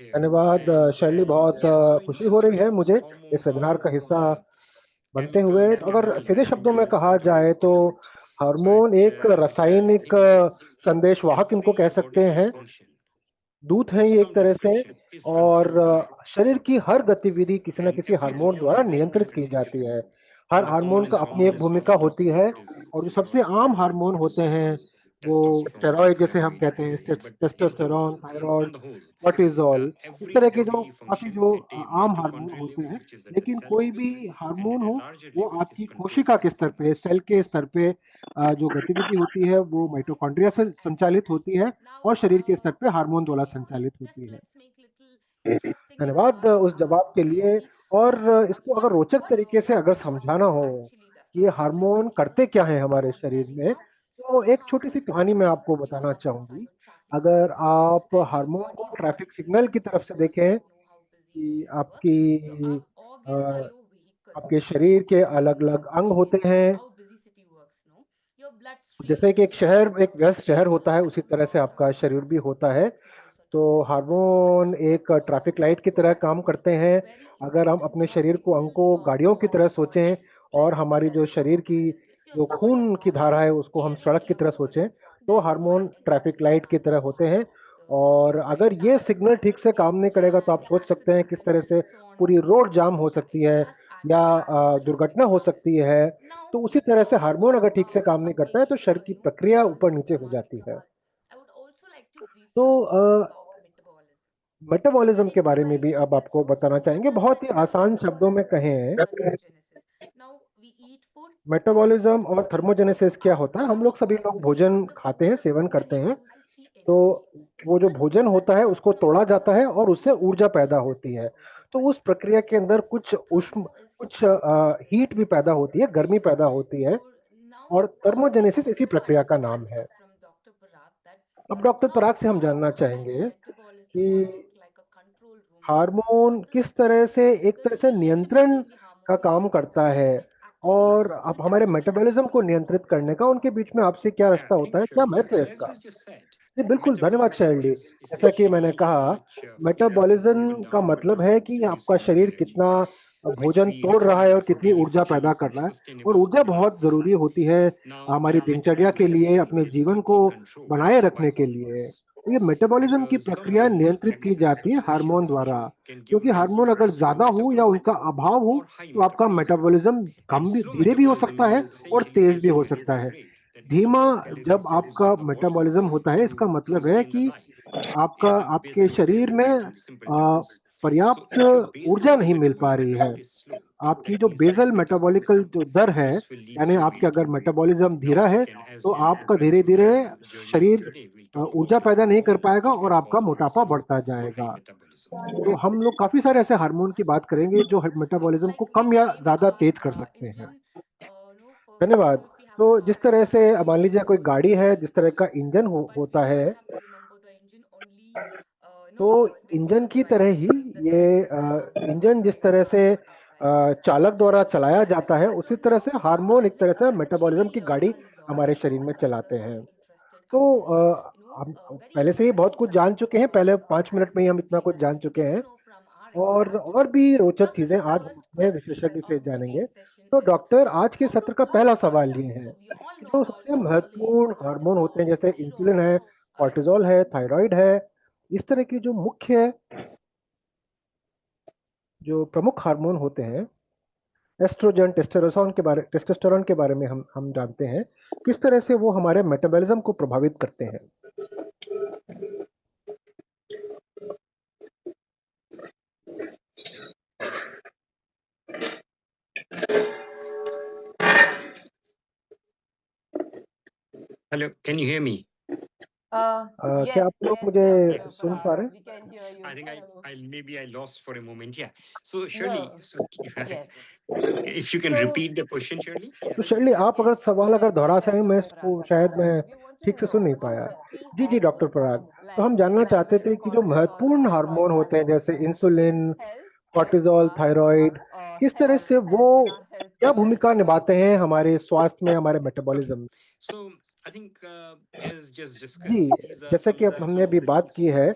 धन्यवाद शैली। बहुत खुशी हो रही है मुझे इस वेबिनार का हिस्सा बनते हुए। तो अगर सीधे शब्दों में कहा जाए तो हार्मोन एक रासायनिक संदेशवाहक इनको कह सकते हैं, दूत हैं ये एक तरह से। और शरीर की हर गतिविधि किसी न किसी हार्मोन द्वारा नियंत्रित की जाती है। हर हार्मोन का अपनी एक भूमिका होती है, और जो सबसे आम हार्मोन होते हैं वो स्टेरॉइड, जैसे हम कहते हैं टेस्टोस्टेरोन, थायराइड, कॉर्टिजोल, इस तरह के जो काफी जो आम हार्मोन होते हैं। लेकिन कोई भी हार्मोन हो, वो आपकी कोशिका के स्तर पे, सेल के स्तर पे जो गतिविधि होती है वो माइटोकॉन्ड्रिया से संचालित होती है, और शरीर के स्तर पे हार्मोन द्वारा संचालित होती है। धन्यवाद उस जवाब के लिए। और इसको अगर रोचक तरीके से अगर समझाना हो कि ये हार्मोन करते क्या है हमारे शरीर में, तो एक छोटी सी कहानी मैं आपको बताना चाहूंगी। अगर आप हार्मोन को ट्रैफिक सिग्नल की तरफ से देखें कि अ, आपके शरीर के अलग अलग अंग होते हैं, जैसे कि एक शहर, एक व्यस्त शहर होता है, उसी तरह से आपका शरीर भी होता है। तो हार्मोन एक ट्रैफिक लाइट की तरह काम करते हैं। अगर हम अपने शरीर को, अंग को गाड़ियों की तरह सोचें, और हमारी जो शरीर की जो खून की धारा है उसको हम सड़क की तरह सोचें, तो हार्मोन ट्रैफिक लाइट की तरह होते हैं। और अगर ये सिग्नल ठीक से काम नहीं करेगा तो आप सोच सकते हैं किस तरह से पूरी रोड जाम हो सकती है, या दुर्घटना हो सकती है। तो उसी तरह से हार्मोन अगर ठीक से काम नहीं करता है तो शरीर की प्रक्रिया ऊपर नीचे हो जाती है। तो मेटाबॉलिज्म के बारे में भी अब आपको बताना चाहेंगे, बहुत ही आसान शब्दों में कहें। मेटाबॉलिज्म और थर्मोजेनेसिस क्या होता है? हम लोग, सभी लोग भोजन खाते हैं, सेवन करते हैं। तो वो जो भोजन होता है उसको तोड़ा जाता है और उससे ऊर्जा पैदा होती है। तो उस प्रक्रिया के अंदर कुछ उष्म, कुछ हीट भी पैदा होती है, गर्मी पैदा होती है, और थर्मोजेनेसिस इसी प्रक्रिया का नाम है। अब डॉक्टर पराग से हम जानना चाहेंगे कि हार्मोन किस तरह से, एक तरह से नियंत्रण का काम करता है, और अब हमारे मेटाबॉलिज्म को नियंत्रित करने का उनके बीच में आपसे क्या रिश्ता होता है, क्या महत्व है इसका? जी बिल्कुल, धन्यवाद शैली। जैसा कि मैंने कहा, मेटाबॉलिज्म का मतलब है कि आपका शरीर कितना भोजन तोड़ रहा है और कितनी ऊर्जा पैदा कर रहा है। और ऊर्जा बहुत जरूरी होती है हमारी दिनचर्या के लिए, अपने जीवन को बनाए रखने के लिए। तो ये मेटाबॉलिज्म की प्रक्रिया नियंत्रित की जाती है हार्मोन द्वारा, क्योंकि हार्मोन अगर ज्यादा हो या उनका अभाव हो तो आपका मेटाबॉलिज्म कम भी, धीरे भी हो सकता है और तेज भी हो सकता है। धीमा जब आपका मेटाबॉलिज्म होता है, इसका मतलब है कि आपका, आपके शरीर में पर्याप्त ऊर्जा नहीं मिल पा रही है। आपकी जो बेसल मेटाबॉलिकल जो दर है, यानी आपके अगर मेटाबॉलिज्म धीरा है तो आपका धीरे धीरे शरीर ऊर्जा पैदा नहीं कर पाएगा और आपका मोटापा बढ़ता जाएगा। तो हम लोग काफी सारे ऐसे हार्मोन की बात करेंगे जो मेटाबॉलिज्म को कम या ज्यादा तेज कर सकते हैं। धन्यवाद। तो जिस तरह से मान लीजिए कोई गाड़ी है, जिस तरह का इंजन होता है, तो इंजन की तरह ही ये इंजन जिस तरह से चालक द्वारा चलाया जाता है, उसी तरह से हार्मोन एक तरह से मेटाबॉलिज्म की गाड़ी हमारे शरीर में चलाते हैं। तो हम पहले से ही बहुत कुछ जान चुके हैं, पहले 5 मिनट में ही हम इतना कुछ जान चुके हैं। और भी रोचक चीजें आज हम अपने विशेषज्ञ से जानेंगे। तो डॉक्टर, आज के सत्र का पहला सवाल ये है कि जो सबसे महत्वपूर्ण हार्मोन होते हैं, जैसे इंसुलिन है, कॉर्टिजोल है, थायराइड है, इस तरह की जो मुख्य, जो प्रमुख हार्मोन होते हैं, एस्ट्रोजन, टेस्टोस्टेरोन के बारे में हम जानते हैं, किस तरह से वो हमारे मेटाबॉलिज्म को प्रभावित करते हैं। Hello, can you hear me? क्या आप लोग मुझे सुन पा रहे हैं? We can hear you. I think Hello. maybe I lost for a moment. Yeah. So Shirley, No. so Yes. if you can So, repeat the question, Shirley. तो Shirley, आप अगर सवाल अगर दोहरा सकें, मैं Dr. इसको Parag, शायद मैं we wanted ठीक to से सुन know नहीं what पाया। are the key जी जी, डॉक्टर hormones पराग। तो हम like जानना चाहते थे estrogen, कि जो cortisol, महत्वपूर्ण thyroid हार्मोन that होते हैं, जैसे इंसुलिन, help कॉर्टिजोल, थायराइड, किस तरह से वो in our health क्या process. भूमिका निभाते हैं हमारे स्वास्थ्य में, हमारे मेटाबॉलिज्म में? So I think as just ji, discussed, these are जैसे some कि of अब the हमने key अभी बात की hormones. है,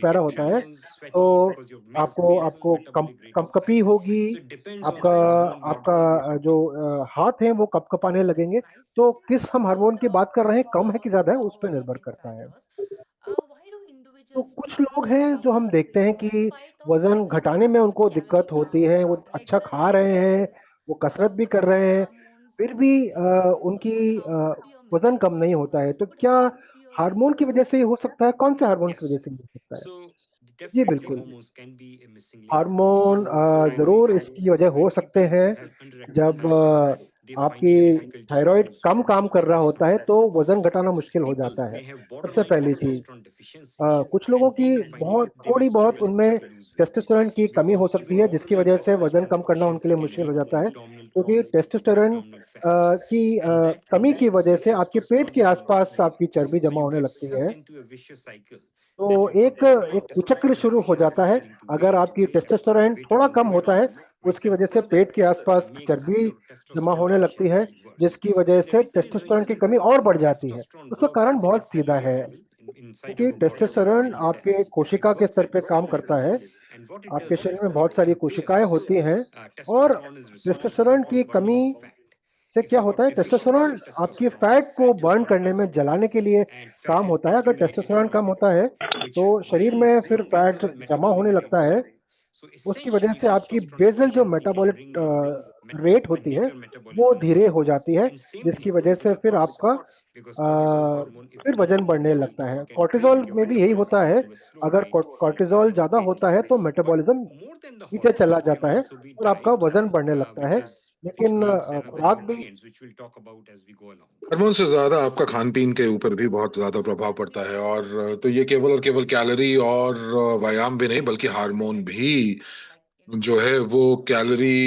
you प्यारा get होता है। tremors, तो sweaty because your आपको base आपको metabolic rate is कंपकपी high. होगी, So it depends on आपका the hormone, what आपका goes through your body. जो हाथ है वो कपकपाने लगेंगे। तो किस हम हार्मोन की बात कर रहे हैं, कम है कि ज्यादा है, उस पर निर्भर करता है। तो कुछ लोग हैं जो हम देखते हैं कि वजन घटाने में उनको दिक्कत होती है, वो अच्छा खा रहे हैं, वो कसरत भी कर रहे हैं, फिर भी उनकी वजन कम नहीं होता है। तो क्या हार्मोन की वजह से ही हो सकता है? कौन से हार्मोन की Yes. वजह से ही हो सकता है? So जी definitely बिल्कुल, hormones can be a missing link. Hormone So primary जरूर इसकी वजह हो right सकते people हैं। who have unerectile जब thyroid, they find आपकी it difficult to thyroid lose कम काम कर रहा muscle होता mass. है तो वजन घटाना मुश्किल हो People जाता है। may have सबसे borderline पहली चीज, testosterone deficiency कुछ लोगों and की they may find बहुत it they will थोड़ी बहुत struggle उनमें to lose weight टेस्टोस्टेरोन की कमी हो because सकती even है, जिसकी borderline वजह से वजन testosterone कम करना उनके deficiency लिए can मुश्किल हो lead to जाता है, abdominal क्योंकि growth or testosterone abdominal fat, की and that कमी की lacks वजह से आपके पेट testosterone के within the आसपास body, आपकी चर्बी so जमा you होने get लगती है। sucked into a vicious cycle तो that your एक borderline एक कुचक्र testosterone शुरू हो deficiency जाता है। leading to अगर weight, आपकी टेस्टोस्टेरोन weight थोड़ा कम होता है, abnormality, which उसकी then वजह से further पेट के आसपास makes चर्बी your जमा testosterone होने लगती है, deficiency worse. जिसकी वजह The से reason is very टेस्टोस्टेरोन की simple. कमी और बढ़ जाती है। Testosterone उसका works कारण at a बहुत सीधा cellular है, level inside क्योंकि our body टेस्टोस्टेरोन in आपके cells. कोशिका It के works स्तर at पे the काम cellular करता level, है। and what it आपके does शरीर is में बहुत सारी it कोशिकाएं delivers होती हैं, और testosterone is responsible testosterone for की कमी burning fat. से If क्या you होता got है, deficiency टेस्टोस्टेरोन of आपकी testosterone, फैट को fat is बर्न burned करने up, में, जलाने के लिए and fat काम is होता है। अगर accumulated in टेस्टोस्टेरोन your कम होता system, है which तो शरीर में brings फिर your फैट basal जमा होने metabolic लगता rates है। down. So उसकी वजह essentially, से आपकी testosterone बेसल जो deficiency can metabolic rate and होती make है your वो metabolism धीरे slow. हो जाती है, And same जिसकी thing वजह with से the फिर cortisol, आपका because cortisol a, hormone, if फिर वजन pumped, बढ़ने लगता you है। can bring कॉर्टिजोल your में भी यही होता metabolism है। to a slow अगर rate as कॉर्टिजोल you ज्यादा gain होता weight. है तो But metabolism more than the नीचे चला hormones, it can जाता है also be और आपका diet, वजन बढ़ने लगता है। which लेकिन needs another खुराक भी nutrients, which we'll talk about as we go along. Hormone से ज्यादा आपका खान पीन के ऊपर भी बहुत ज्यादा प्रभाव पड़ता है। और तो ये केवल और केवल कैलोरी और व्यायाम भी नहीं, बल्कि हार्मोन भी जो है वो कैलोरी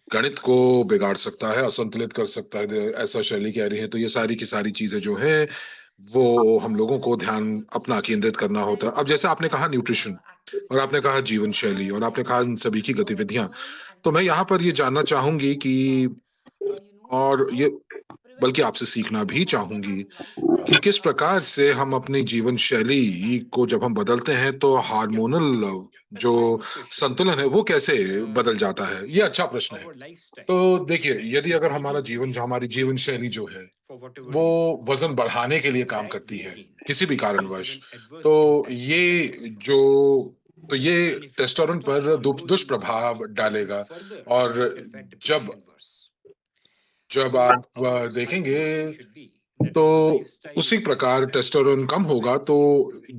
गणित को बिगाड़ सकता है, असंतुलित कर सकता है। ऐसा शैली कह रही है। तो ये सारी की सारी चीजें जो है वो हम लोगों को ध्यान अपना केंद्रित करना होता है। अब जैसे आपने कहा न्यूट्रिशन, और आपने कहा जीवन शैली, और आपने कहा इन सभी की गतिविधियां, तो मैं यहाँ पर ये जानना चाहूंगी कि, और ये बल्कि आपसे सीखना भी चाहूंगी कि किस प्रकार से हम अपनी जीवन शैली को जब हम बदलते हैं तो हार्मोनल That's जो a very good question. संतुलन है वो कैसे बदल See, जाता है। ये अच्छा प्रश्न है। our lifestyle तो देखिए, यदि is अगर हमारा leading to जीवन, this जो हमारी जीवन शैली जो है for whatever वो reason. वजन बढ़ाने के लिए काम That करती है, weight gain किसी भी will have कारणवश, an adverse तो impact on ये testosterone जो levels. तो ये And if your टेस्टोरेंट पर testosterone goes in low, दुष्प्रभाव it will डालेगा। further और make your fat जब deposition worse. जब So आप our देखेंगे cycle should be that तो our lifestyle उसी प्रकार टेस्टोरेन कम होगा तो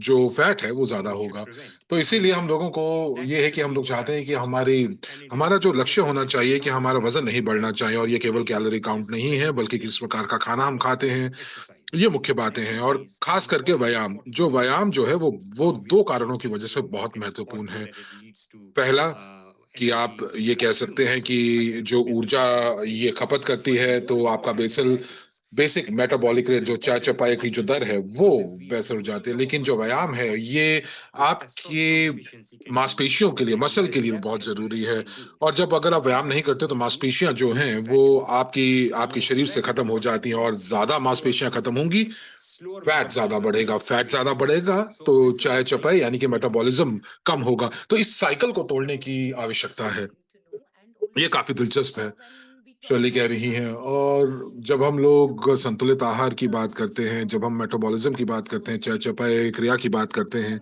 जो फैट है वो ज्यादा we should होगा। prevent. तो इसीलिए हम लोगों को That ये है कि should हम be लोग what our चाहते हैं कि decision is. And it is हमारा जो लक्ष्य necessary होना that we चाहिए कि not हमारा only वजन नहीं बढ़ना चाहिए, और ये केवल कैलोरी काउंट this नहीं है, very बल्कि किस प्रकार का खाना हम खाते हैं, exercise. ये मुख्य बातें हैं। और Exercise is खास करके important व्यायाम, for जो two व्यायाम reasons. जो है वो दो Obviously, कारणों की it's वजह से बहुत it is महत्वपूर्ण important है। that it leads to पहला, कि आप energy ये कह सकते हैं कि accumulation, higher जो basal ऊर्जा metabolic ये rate. खपत करती But है, more तो आपका important than that is basic metabolic exercise rate, is जो चाय important चपाई की जो दर है, वो because if we are बेहतर हो जाती है। losing our लेकिन जो muscle व्यायाम है mass, ये our आपकी testosterone deficiency can be मांसपेशियों के लिए, मसल के लिए that बहुत जरूरी exercise है। can do. और जब अगर आप व्यायाम नहीं करते तो Is to मांसपेशियां जो हैं build वो fat in the body. आपकी आपके More शरीर से fat in खत्म the हो body जाती हैं, और means ज्यादा slower मांसपेशियां खत्म growth, होंगी, slower फैट ज्यादा metabolism, बढ़ेगा, फैट weight ज्यादा gain. बढ़ेगा, So तो this is चाय the चपाई cycle. यानी कि मेटाबॉलिज्म कम होगा। तो इस साइकिल को तोड़ने की आवश्यकता है। ये काफी दिलचस्प है, शैली कह रही हैं। और जब हम लोग संतुलित आहार की बात करते हैं, जब हम मेटाबॉलिज्म की बात करते हैं, चाय चपाई क्रिया की बात करते हैं,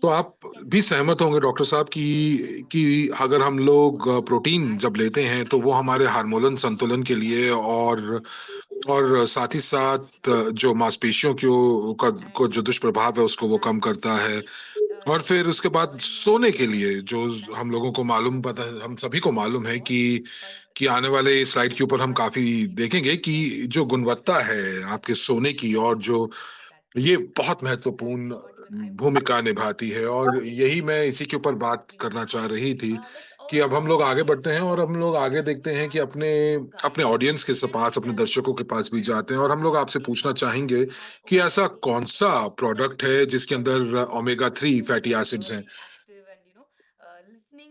तो आप भी सहमत होंगे डॉक्टर साहब कि अगर हम लोग प्रोटीन जब लेते हैं तो वो हमारे हार्मोनल संतुलन के लिए, और साथ ही साथ जो मांसपेशियों को जो दुष्प्रभाव है उसको वो कम करता है। और फिर उसके बाद सोने के लिए, जो हम लोगों को मालूम, पता है, हम सभी को मालूम है कि आने वाले स्लाइड के ऊपर हम काफी देखेंगे कि जो गुणवत्ता है आपके सोने की, और जो ये बहुत महत्वपूर्ण भूमिका निभाती है। और यही मैं इसी के ऊपर बात करना चाह रही थी कि अब हम लोग आगे बढ़ते हैं, और हम लोग आगे देखते हैं कि अपने अपने ऑडियंस के पास, अपने दर्शकों के पास भी जाते हैं, और हम लोग आपसे पूछना चाहेंगे कि ऐसा कौन सा प्रोडक्ट है जिसके अंदर ओमेगा 3 फैटी एसिड्स हैं।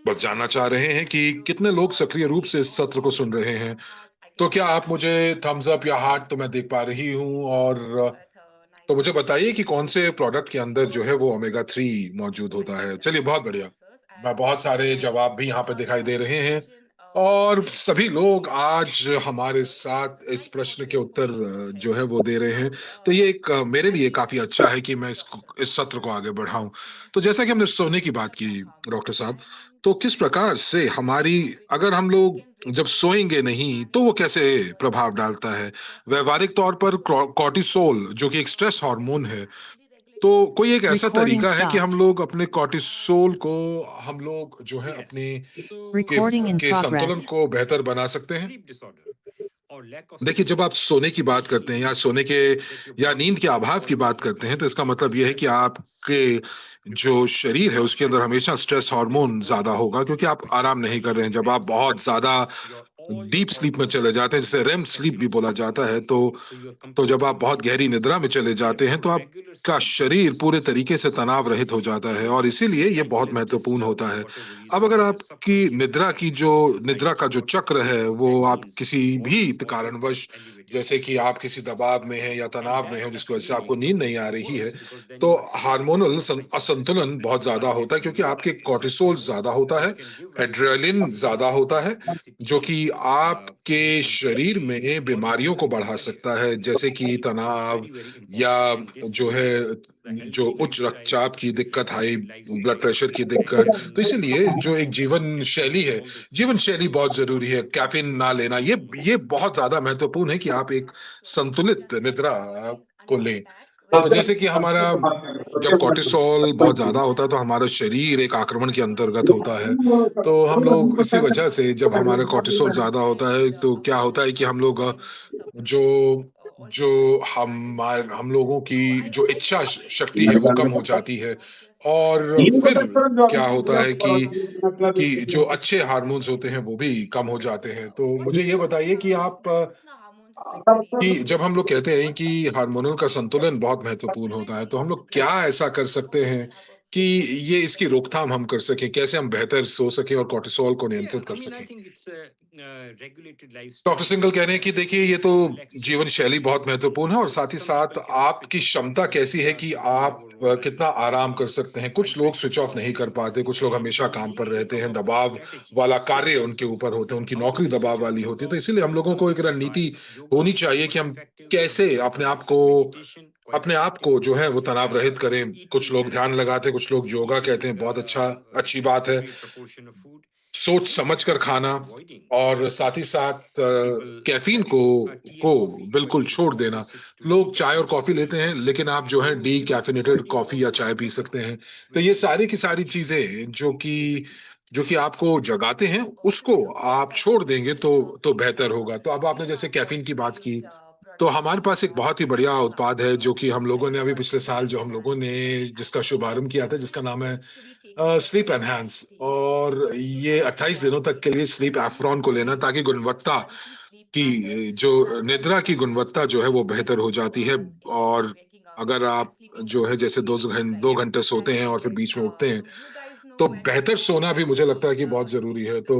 बस जानना चाह रहे हैं कि कितने लोग सक्रिय रूप से इस सत्र को सुन रहे हैं। तो क्या आप मुझे थम्स अप या हार्ट तो मैं देख पा रही हूँ, और तो मुझे बताइए कि कौन से प्रोडक्ट के अंदर जो है वो ओमेगा 3 मौजूद होता है। चलिए, बहुत बढ़िया। मैं बहुत सारे जवाब भी यहाँ पे दिखाई दे रहे हैं। और सभी लोग आज हमारे साथ इस प्रश्न के उत्तर जो है वो दे रहे हैं। तो ये एक मेरे लिए काफ़ी अच्छा है कि मैं इस सत्र को आगे बढ़ाऊँ। तो जैसा कि हमने सोने की बात की डॉक्टर साहब, तो किस प्रकार से हमारी अगर हम लोग जब सोएँगे नहीं, तो वो कैसे प्रभाव डालता है? व्यावहारिक तौर पर कॉर्टिसोल जो कि एक स्ट्रेस हार्मोन है, तो कोई एक ऐसा Recording तरीका है कि हम stopped. लोग अपने कॉर्टिसोल को हम लोग जो है Yes. अपने So, के Recording in के संतुलन progress. को बेहतर बना सकते हैं? sleep disorder or lack of देखिए, sleep जब आप सोने की बात करते हैं या सोने के that your या body नींद के is अभाव की बात always करते हैं, तो releasing इसका मतलब ये है कि stress hormones. आपके जो शरीर है, उसके अंदर हमेशा स्ट्रेस हार्मोन ज़्यादा होगा क्योंकि आप आराम नहीं कर रहे हैं। जब आप बहुत ज़्यादा Your डीप स्लीप में hormones चले जाते हैं, जिसे रेम स्लीप भी बोला effectively जाता है, suppressed. So you are तो जब completely आप बहुत गहरी restless. निद्रा में चले जाते हैं, तो Therefore, regular आपका sleep शरीर is पूरे तरीके से essential तनाव रहित हो to जाता है और maintain इसीलिए ये बहुत cycle is महत्वपूर्ण होता disrupted है। whatever is अब your अगर आपकी subconscious निद्रा का cycle जो what is चक्र है, वो आप that is किसी भी always कारणवश at elevated जैसे कि आप levels, किसी दबाव में हैं या and तनाव में that हैं, जिसकी वजह से actually आपको makes नींद it नहीं आ रही है, worse because then तो you are sleeping hormonal psychologically असंतुलन and बहुत ज़्यादा होता है क्योंकि आपके physiologically कॉर्टिसोल ज़्यादा होता है, which can give rise to adrenaline ज़्यादा होता है, जो obesity, कि आपके शरीर anxiety, में or बीमारियों को बढ़ा depression. सकता है, जैसे कि Sleep is तनाव very, very या important, and this जो है affects the जो healthy उच्च lifestyle, रक्तचाप की दिक्कत, high effective blood lifestyle, pressure की दिक्कत। avoiding तो इसीलिए जो एक जीवन caffeine शैली and है, all those जीवन things. शैली बहुत ज़रूरी है। कैफ़ीन ना लेना, ये बहुत ज़्यादा महत्वपूर्ण है कि आप एक संतुलित निद्रा को लें। तो जैसे कि हमारा जब कॉर्टिसोल बहुत ज़्यादा होता है, तो हमारा शरीर एक आक्रमण के अंतर्गत होता है। तो हम लोग इसी वजह से जब हमारा कॉर्टिसोल ज़्यादा होता है, तो क्या होता है कि हम लोग जो जो हम लोगों की जो इच्छा शक्ति है, वो कम हो जाती है और फिर क्या होता है कि जो अच्छे हार्मोन्स होते हैं, वो भी कम हो जाते हैं। तो मुझे ये बताइए कि आप कि जब हम लोग कहते हैं कि हार्मोनल का संतुलन बहुत महत्वपूर्ण होता है, तो हम लोग क्या ऐसा कर सकते हैं कि ये इसकी रोकथाम हम कर सकें? कैसे हम बेहतर सो सकें और कॉर्टिसोल को Yeah, नियंत्रित I कर mean, I सकें? think it's a regulated doctor lifestyle, Singhal कह रहे हैं कि देखिए, ये तो जीवन relaxation. शैली बहुत महत्वपूर्ण है और साथ ही Some साथ people cannot switch आपकी off क्षमता social कैसी है media, कि so they आप live over कितना life आराम कर daily. सकते हैं। कुछ लोग स्विच ऑफ नहीं कर पाते, कुछ लोग हमेशा So काम पर we रहते come हैं, up with दबाव वाला strategies कार्य उनके ऊपर होते हैं, उनकी how नौकरी to दबाव switch off वाली होती है। तो because इसीलिए हम लोगों some को एक people रणनीति find yoga होनी चाहिए कि quite हम effective, some कैसे people अपने आप find को meditation quite जो effective, है वो तनाव रहित and करें। कुछ eating लोग ध्यान लगाते हैं, कुछ लोग योगा कहते eating हैं, बहुत अच्छी बात है। appropriate proportion of food, सोच and समझ कर खाना avoiding और साथ ही साथ people कैफ़ीन having tea को and coffee, but बिल्कुल they छोड़ want to देना। switch to लोग चाय और decaffeinated कॉफ़ी लेते drinks. हैं, लेकिन आप जो है So different डिकैफ़ीनेटेड perspectives coffee of या चाय पी food, सकते हैं। तो which ये is सारी की सारी चीज़ें जो कि आपको जगाते हैं, उसको आप छोड़ देंगे तो बेहतर होगा। तो अब आपने जैसे कैफ़ीन की बात की, तो हमारे पास एक बहुत ही बढ़िया उत्पाद है, जो कि हम लोगों ने अभी पिछले साल जिसका शुभारंभ किया था, जिसका नाम है स्लीप एनहांस, और ये 28 दिनों तक के लिए स्लीप एफ्रॉन को लेना, ताकि जो निद्रा की गुणवत्ता जो है वो बेहतर हो जाती है। और अगर आप जो है जैसे 2 घंटे सोते हैं और फिर बीच में उठते हैं, तो बेहतर सोना भी मुझे लगता है कि बहुत ज़रूरी है। तो